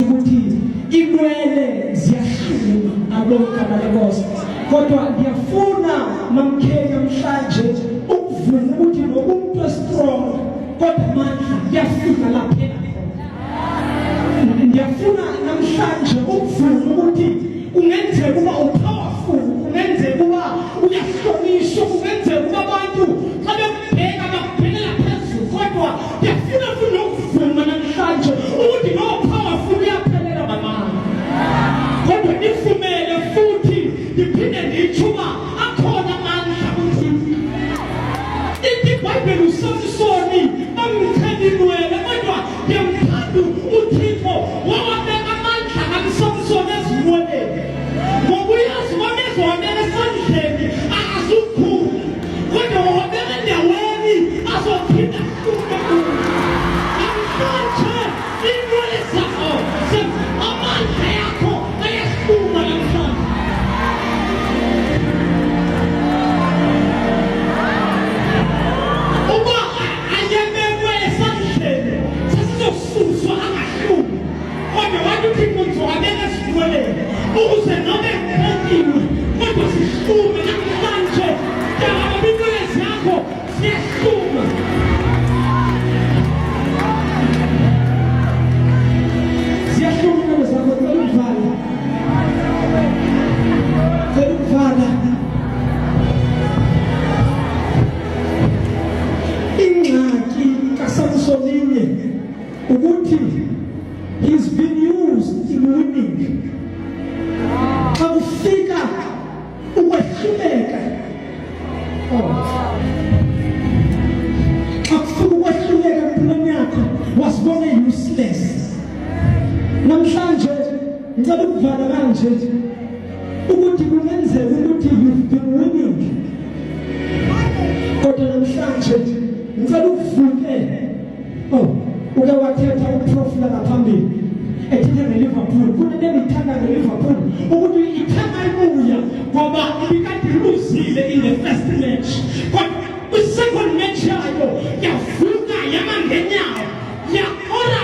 ukuthi inwele ziyashuma alokugama lenkosi. Kodwa ngiyafuna mamkheli namhlanje ukuvuma ukuthi nomuntu strong kodwa manje ngiyafika lapha. Ngiyafuna namhlanje ukuvuma ukuthi kungenzeka ukuba upowerful, kungenzeka ukuba uyahlonishwa, kungenzeka ukuba abantu xa bekubheka bakubhekela phezulu, kodwa ngiyafuna futhi ukuvuma namhlanje ukuthi no powerful uyaphelela mamama. Kodwa nifumele futhi ndiphinde nditshuba akhona amandla ukuthi iBhayibheli uSamsoni bamthela inwele, kodwa ngiyamthanda uThixo wawabeka amandla kaSamsoni ezinweleni. Ngoba uyazi wamezonela esandleni akazukhulu, kodwa wawabeka endaweni azophinda ahluke kuyo. Namhlanje inwele zakho amandla yakho ayahluma namhlanje. Uba ayebekwe esandleni sesizosuswa angahlumi, kodwa wathi uThixo ngizowabeka ezinweleni ukuze noma ekuthiwe kodwa sihlume namhlanje. Njalo inwele zakho ziyahluma. Ziyahluma inwele zakho, ukuvala. Ukuvala. Ingxaki kaSamsoni ukuthi he's been used in winning. Xa kufika ukwehluleka, xa kufika ukwehluleka empilweni yakho wasibona useless. Namhlanje ngicela ukuvala kanje ukuthi kungenzeka ukuthi you've been winning, kodwa namhlanje ngicela ukuvuke. Uke wathetha uprofila ngaphambili ethethe ngeLiverpool, kunento engiyithanda ngeLiverpool ukuthi ithanga ibuya ngoba ibikade iluzile in the first match, kodwa kwi-second match yayo yavuka yama ngenyawo yakora